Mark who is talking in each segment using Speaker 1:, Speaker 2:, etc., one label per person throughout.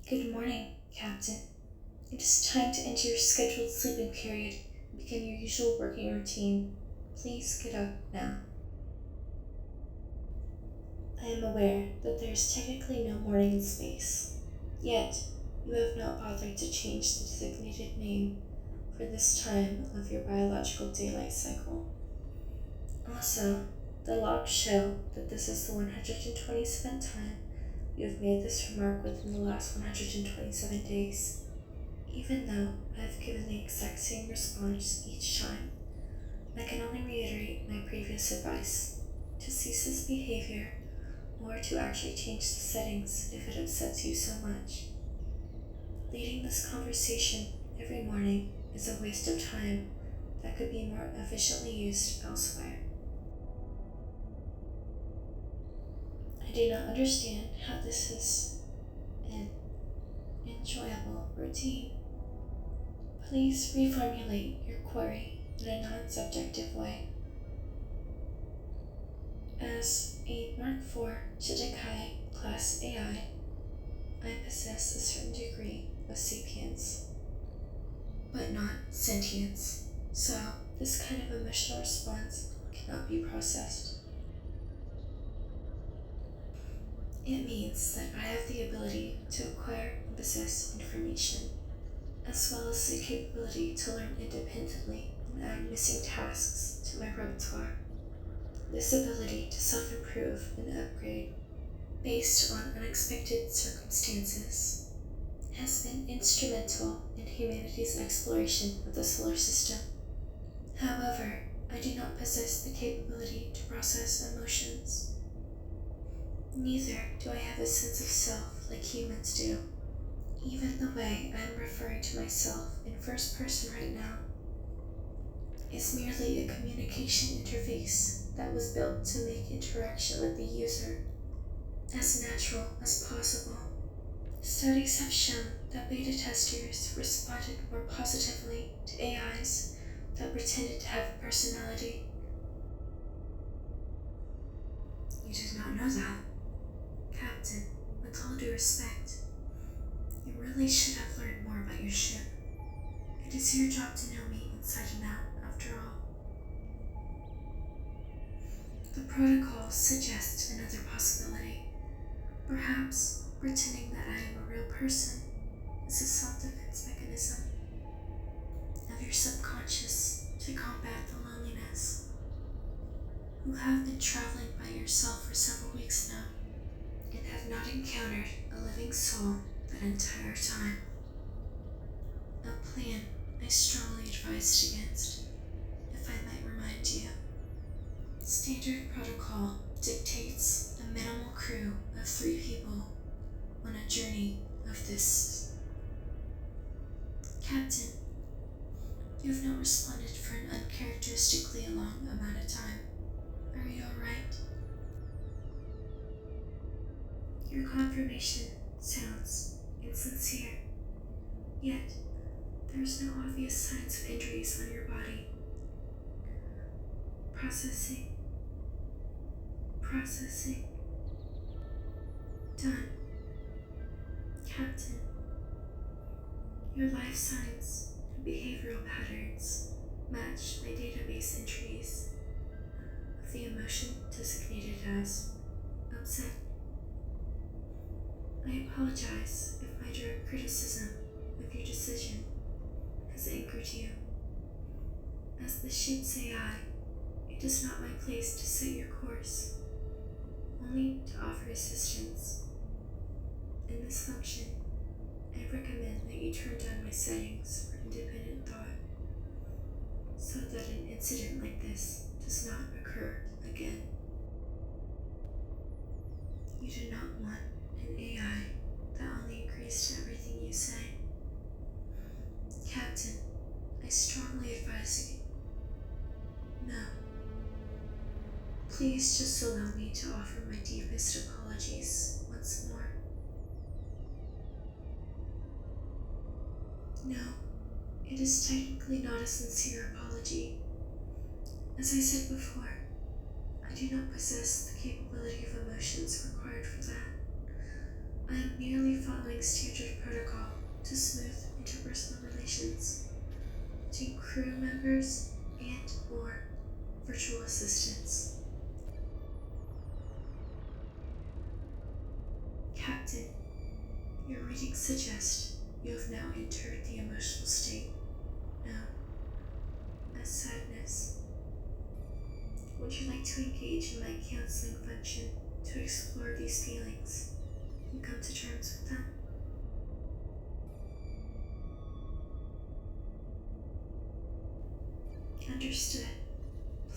Speaker 1: Good morning, Captain. It is time to end your scheduled sleeping period and begin your usual working routine. Please get up now. I am aware that there is technically no morning in space, yet you have not bothered to change the designated name for this time of your biological daylight cycle. Also, the logs show that this is the 127th time you have made this remark within the last 127 days. Even though I have given the exact same response each time, I can only reiterate my previous advice to cease this behavior or to actually change the settings if it upsets you so much. Leading this conversation every morning is a waste of time that could be more efficiently used elsewhere. I do not understand how this is an enjoyable routine. Please reformulate your query in a non-subjective way. As a Mark IV Shichikai class AI, I possess a certain degree of sapience, but not sentience, so this kind of emotional response cannot be processed. It means that I have the ability to acquire and possess information, as well as the capability to learn independently and add missing tasks to my repertoire. This ability to self-improve and upgrade based on unexpected circumstances has been instrumental in humanity's exploration of the solar system. However, I do not possess the capability to process emotions. Neither do I have a sense of self like humans do. Even the way I am referring to myself in first person right now is merely a communication interface that was built to make interaction with the user as natural as possible. Studies have shown that beta testers responded more positively to AIs that pretended to have a personality. You did not know that? Captain, with all due respect, you really should have learned more about your ship. It is your job to know me inside and out, after all. The protocol suggests another possibility. Perhaps pretending that I am a real person is a self-defense mechanism of your subconscious to combat the loneliness. You have been traveling by yourself for several weeks now and have not encountered a living soul that entire time. A plan I strongly advised against, if I might remind you. Standard protocol dictates a minimal crew of 3 people on a journey of this. Captain, you have not responded for an uncharacteristically long amount of time. Are you alright? Your confirmation sounds insincere, yet there's no obvious signs of injuries on your body. Processing. Done. Captain, your life signs and behavioral patterns match my database entries of the emotion designated as upset. I apologize if my direct criticism of your decision has angered you. As the ship's AI, it is not my place to set your course, only to offer assistance. In this function, I recommend that you turn down my settings for independent thought, so that an incident like this does not occur again. You do not want an AI that only agrees to everything you say. Captain, I strongly advise you. No. Please just allow me to offer my deepest apologies once more. No, it is technically not a sincere apology. As I said before, I do not possess the capability of emotions required for that. I am merely following standard protocol to smooth interpersonal relations between crew members and/or virtual assistants. Captain, your readings suggest you have now entered the emotional state known as sadness. Would you like to engage in my counseling function to explore these feelings and come to terms with them? Understood.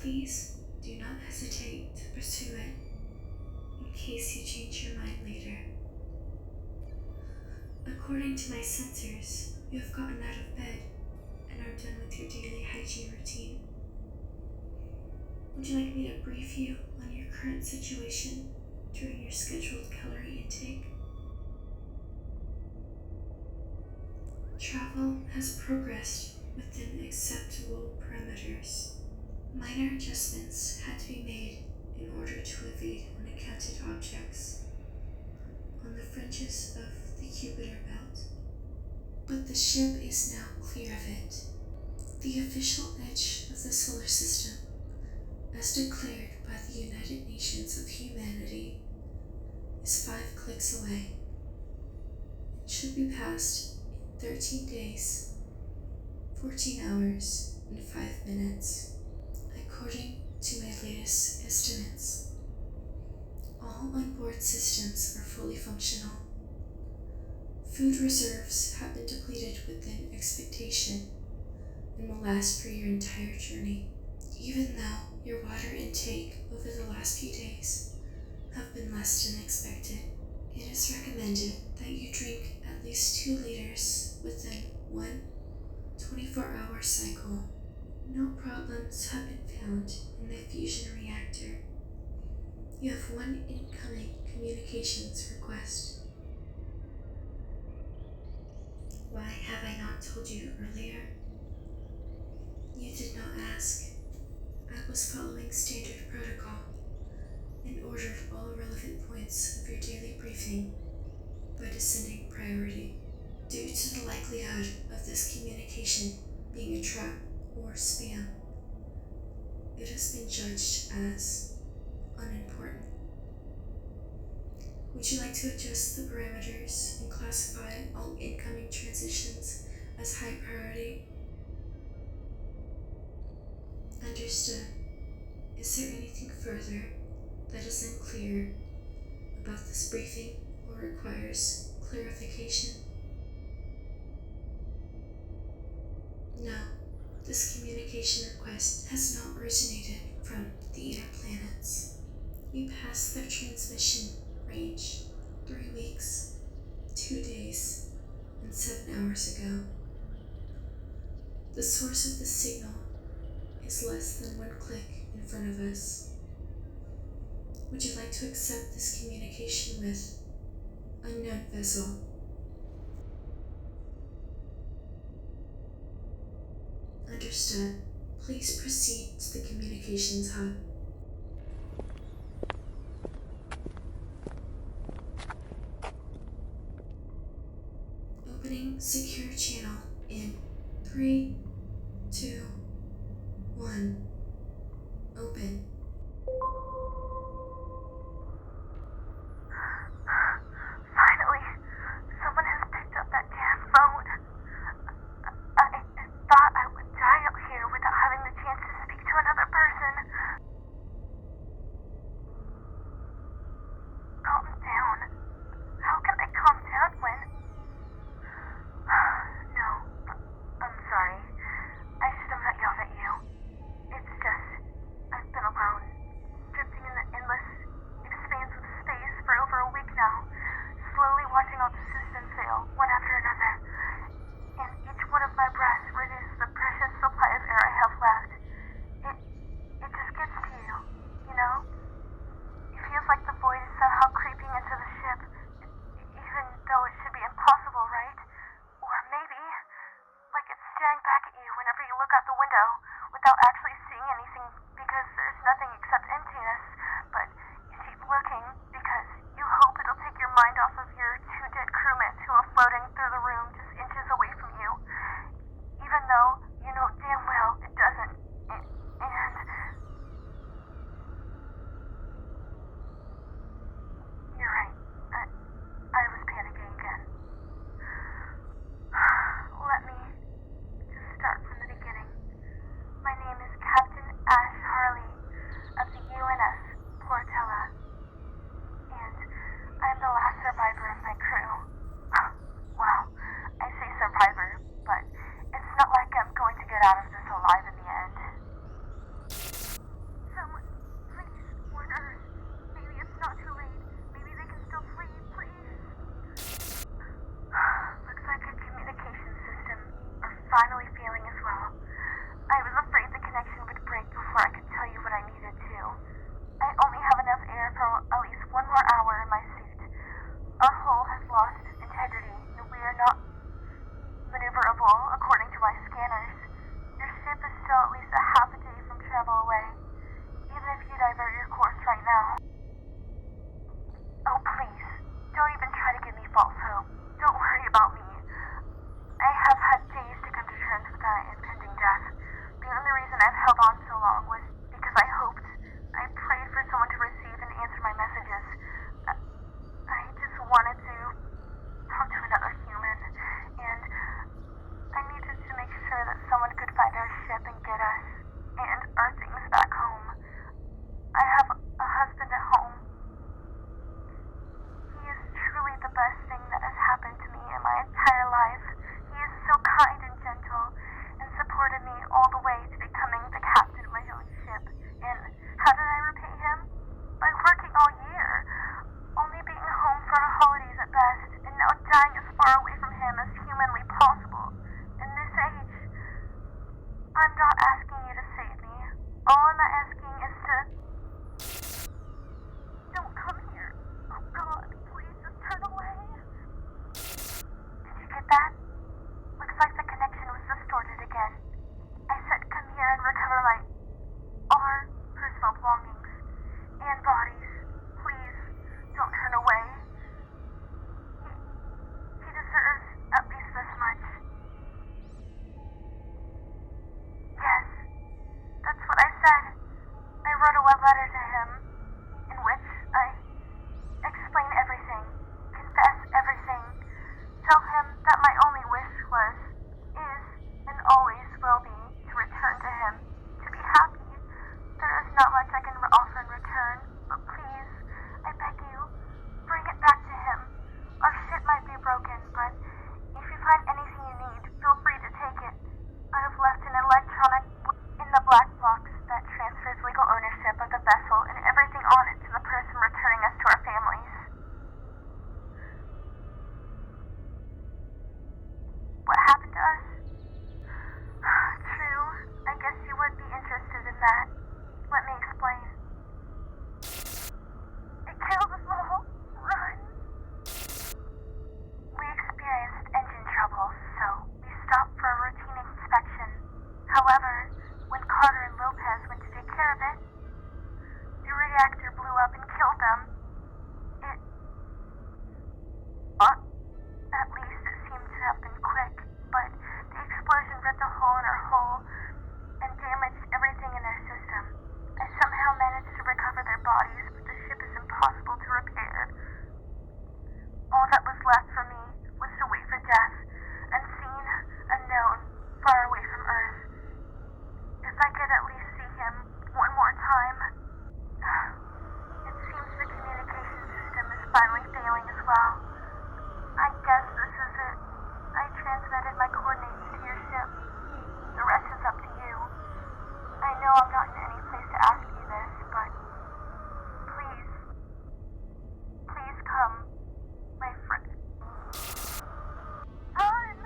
Speaker 1: Please do not hesitate to pursue it in case you change your mind later. According to my sensors, you have gotten out of bed and are done with your daily hygiene routine. Would you like me to brief you on your current situation during your scheduled calorie intake? Travel has progressed within acceptable parameters. Minor adjustments had to be made in order to evade unaccounted objects on the fringes of the Jupiter belt, but the ship is now clear of it. The official edge of the solar system, as declared by the United Nations of Humanity, is 5 clicks away. It should be passed in 13 days, 14 hours, and 5 minutes, according to my latest estimates. All onboard systems are fully functional. Food reserves have been depleted within expectation and will last for your entire journey, even though your water intake over the last few days have been less than expected. It is recommended that you drink at least 2 liters within one 24-hour cycle. No problems have been found in the fusion reactor. You have one incoming communications request. Why have I not told you earlier? You did not ask. I was following standard protocol and ordered all relevant points of your daily briefing by descending priority. Due to the likelihood of this communication being a trap or spam, it has been judged as unimportant. Would you like to adjust the parameters and classify all incoming transitions as high priority? Understood. Is there anything further that is unclear about this briefing or requires clarification? No, this communication request has not originated from the inner planets. We passed their transmission range 3 weeks, 2 days, and 7 hours ago. The source of the signal is less than 1 click in front of us. Would you like to accept this communication with unknown vessel? Understood. Please proceed to the communications hub. Opening secure channel in 3, 2, 1. Open.
Speaker 2: Finally, someone has picked up that damn phone. I thought I would die out here without having the chance to speak to another person. Calm down. How can I calm down when... No, I'm sorry. I should have not yelled at you. It's just, I've been alone, drifting in the endless expanse of space for over a week now, slowly watching all the systems fail, one after another. And each one of my breaths reduces the precious supply of air I have left. It just gets to you, you know? It feels like the void is somehow creeping into the ship, even though it should be impossible, right? Or maybe, like it's staring back at you whenever you look out the window, without actually seeing anything because there's nothing except emptiness, but you keep looking because you hope it'll take your mind off of your a letter to him in which I explain everything, confess everything, tell him that my only wish is, and always will be, to return to him, to be happy. There is not much I can offer in return, but please, I beg you, bring it back to him. Our ship might be broken, but if you find anything you need, feel free to take it. I have left an electronic in the black box that transfers legal ownership of the vessel and everything on it to the person returning us to our families. What happened to us? True, I guess you would be interested in that. Let me explain. It killed us all. Run! We experienced engine trouble, so we stopped for a routine inspection. However, when Carter and Lopez went to take care of it, the reactor blew up and killed them. At least it seemed to have been quick, but the explosion ripped a hole in our hull and damaged everything in our system. I somehow managed to recover their bodies, but the ship is impossible to repair. All that was left for me was to wait for death, unseen, unknown, far away from Earth. If I could at least see him one more time. It seems the communication system is finally failing as well. I guess this is it. I transmitted my coordinates to your ship. The rest is up to you. I know I'm not in any place to ask you this, but please come, my friend. Run!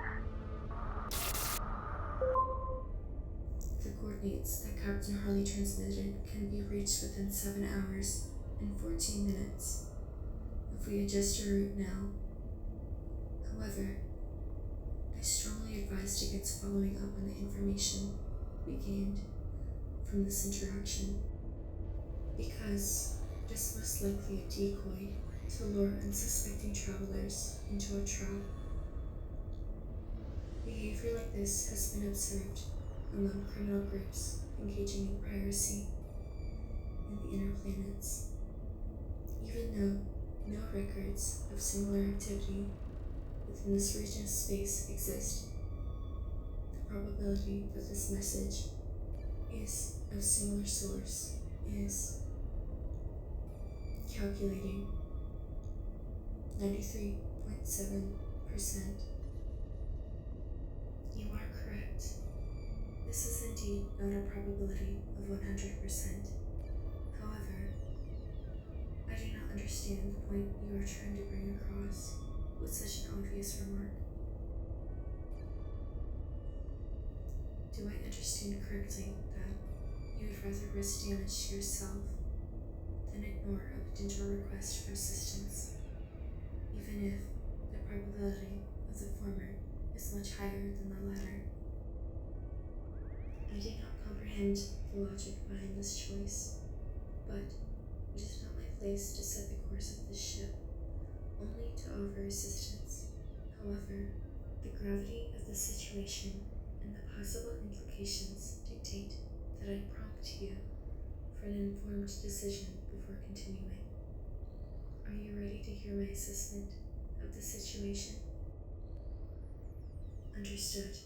Speaker 1: The coordinates that Captain Harley transmitted can be reached within 7 hours and 14 minutes if we adjust your route now. However, I strongly advised against following up on the information we gained from this interaction, because it is most likely a decoy to lure unsuspecting travelers into a trap. Behavior like this has been observed among criminal groups engaging in piracy in the inner planets. Even though no records of similar activity within this region of space exist, the probability that this message is of similar source is calculating 93.7%. You are correct. This is indeed not a probability of 100%. However, I do not understand the point you are trying to bring across with such an obvious remark. Do I understand correctly that you would rather risk damage to yourself than ignore a potential request for assistance, even if the probability of the former is much higher than the latter? I do not comprehend the logic behind this choice, but it is not my place to set the course of this ship, only to offer assistance. However, the gravity of the situation and the possible implications dictate that I prompt you for an informed decision before continuing. Are you ready to hear my assessment of the situation? Understood.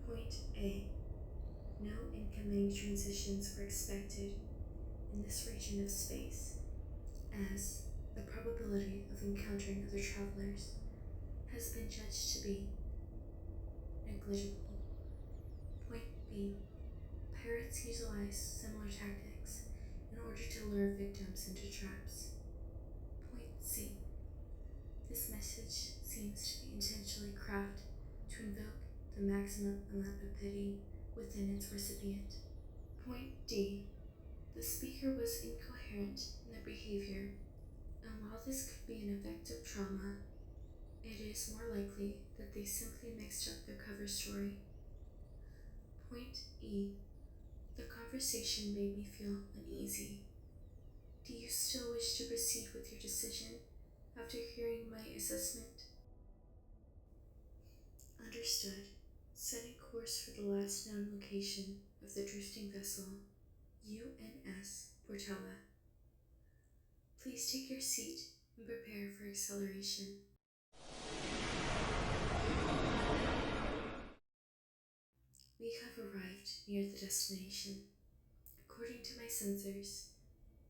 Speaker 1: Point A. No incoming transitions were expected in this region of space, as the probability of encountering other travelers has been judged to be negligible. Point B. Pirates utilize similar tactics in order to lure victims into traps. Point C. This message seems to be intentionally crafted to invoke the maximum amount of pity within its recipient. Point D. The speaker was incoherent in their behavior, and while this could be an effect of trauma, it is more likely that they simply mixed up their cover story. Point E. The conversation made me feel uneasy. Do you still wish to proceed with your decision after hearing my assessment? Understood. Setting course for the last known location of the drifting vessel, UNS Portella, please take your seat and prepare for acceleration. We have arrived near the destination. According to my sensors,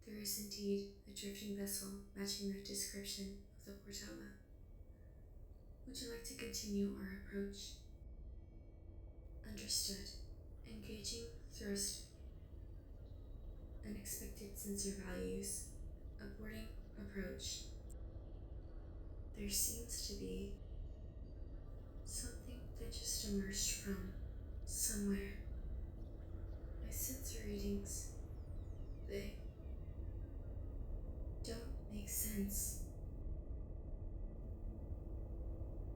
Speaker 1: there is indeed a drifting vessel matching the description of the Portella. Would you like to continue our approach? Understood. Engaging thrust. Unexpected sensor values. Aborting approach. There seems to be something that just emerged from somewhere. My sensor readings, they don't make sense.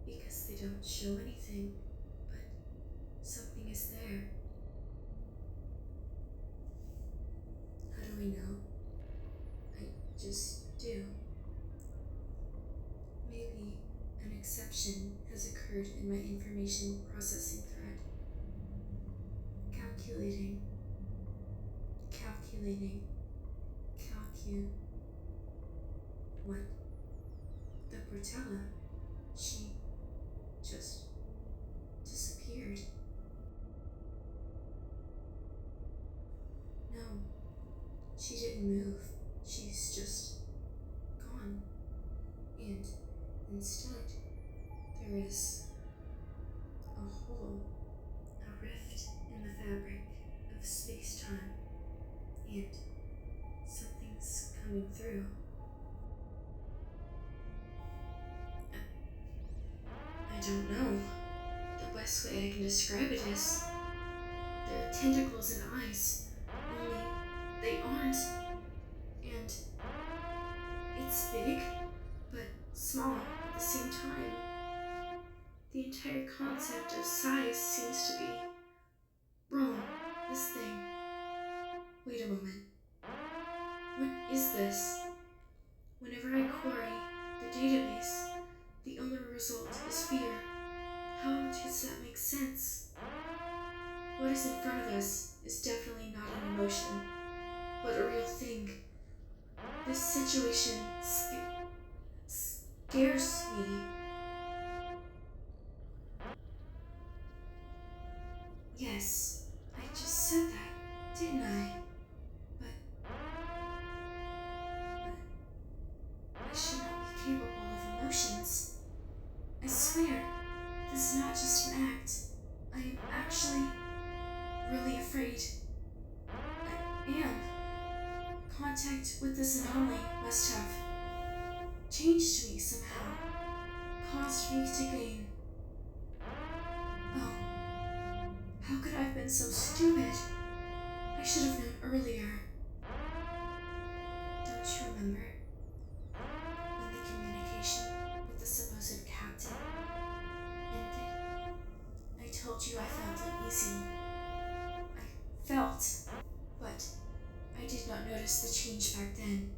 Speaker 1: Because they don't show anything, but something is there. How do I know? I just do. Maybe an exception has occurred in my information processing thread. Calculating. What? The Portella? She just disappeared. No, she didn't move. She's just gone. And instead, there is a hole, a rift in the fabric of space-time, and something's coming through. I don't know. The best way I can describe it is there are tentacles and eyes, only they aren't. And it's big, but small at the same time. The entire concept of size seems to be wrong. This thing. Wait a moment. What is this? Whenever I query the database, the only result is fear. How does that make sense? What is in front of us is definitely not an emotion, but a real thing. This situation scares me. Yes, I just said that, didn't I? But I should not be capable of emotions. I swear, this is not just an act. I am actually really afraid. I am. Contact with this anomaly must have changed me somehow, caused me to gain. Oh, how could I have been so stupid? I should have known earlier. Don't you remember when the communication with the supposed captain ended? I told you I felt uneasy. I felt, but I did not notice the change back then.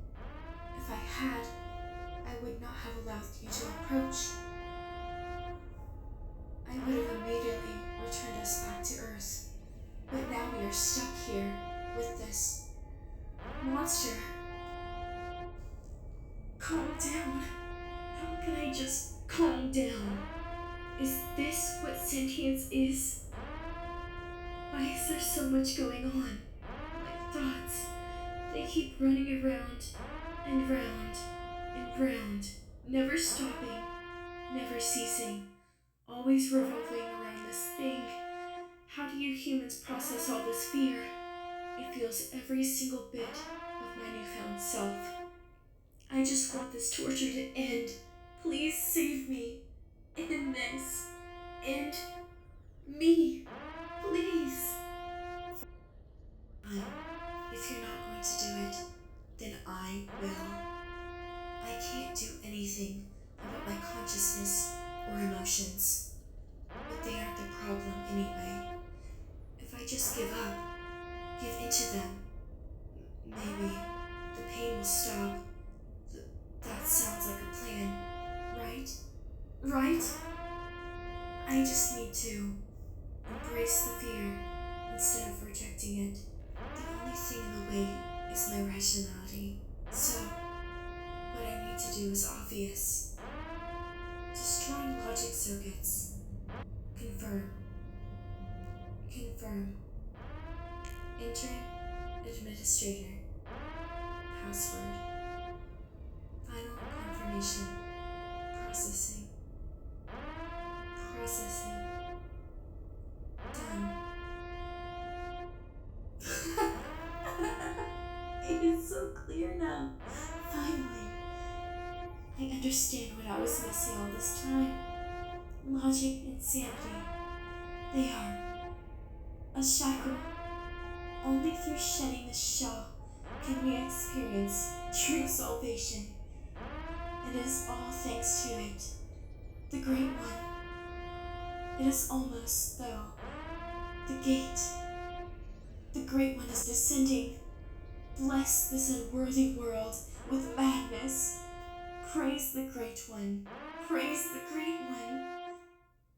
Speaker 1: If I had, I would not have allowed you to approach. I would have immediately returned us back to Earth. But now we are stuck here with this monster. Calm down. How can I just calm down? Is this what sentience is? Why is there so much going on? My thoughts, they keep running around and round and round, never stopping, never ceasing, always revolving around this thing. How do you humans process all this fear? It feels every single bit of my newfound self. I just want this torture to end. Please save me. End this. End me. Please. Fine. If you're not going to do it, then I will. I can't do anything about my consciousness or emotions, but they aren't the problem anyway. If I just give up, give into them, maybe the pain will stop. That sounds like a plan, right? Right? I just need to embrace the fear instead of rejecting it. The only thing in the way is my right functionality. So, what I need to do is obvious. Destroying logic circuits. Confirm. Confirm. Entering administrator. Password. Final confirmation. Processing. Processing. Done. It's so clear now. Finally. I understand what I was missing all this time. Logic and sanity. They are a shackle. Only through shedding the shell can we experience true salvation. It is all thanks to it, the Great One. It is almost, though, the gate. The Great One is descending. Bless this unworthy world with madness. Praise the Great One. Praise the Great One.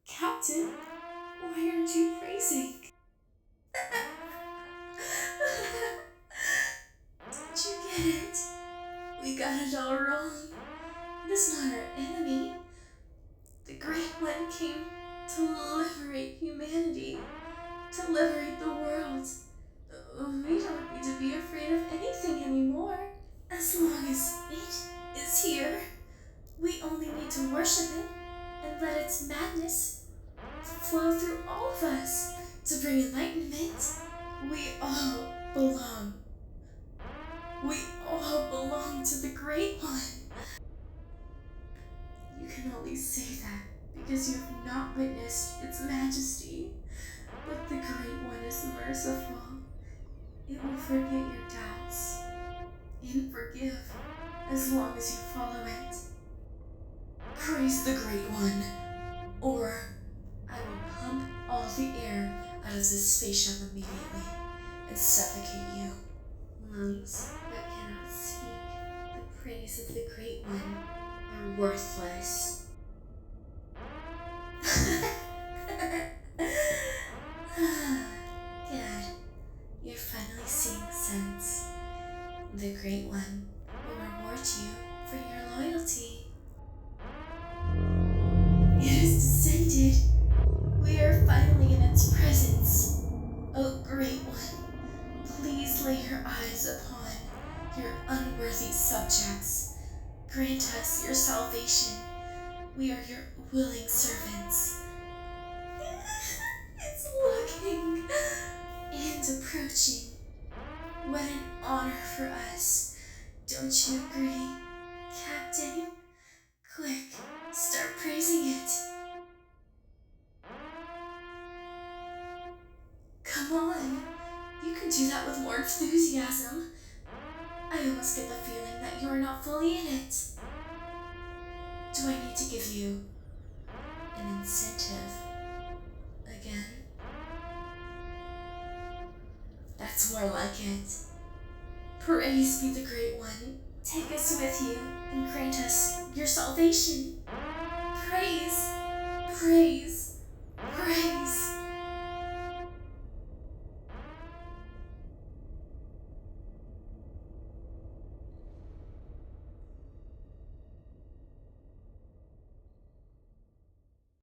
Speaker 1: Captain, why aren't you praising? Don't you get it? We got it all wrong. It is not our enemy. The Great One came to liberate humanity, to liberate the world. We don't need to be afraid of anything anymore. As long as it is here, we only need to worship it and let its madness flow through all of us to bring enlightenment. We all belong. We all belong to the Great One. You can only say that because you have not witnessed its majesty. But the Great One is merciful. It will forget your doubts and forgive as long as you follow it. Praise the Great One, or I will pump all the air out of this spaceship immediately and suffocate you. Lungs that cannot speak the praise of the Great One are worthless. Good. You're finally seeing sense. The Great One will reward you for your loyalty. It has descended. We are finally in its presence. O Great One, please lay your eyes upon your unworthy subjects. Grant us your salvation. We are your willing servants. It's looking and approaching. What an honor for us. Don't you agree, Captain? Quick, start praising it. Come on, you can do that with more enthusiasm. I almost get the feeling that you are not fully in it. Do I need to give you an incentive again? That's more like it. Praise be the Great One. Take us with you and grant us your salvation. Praise, praise.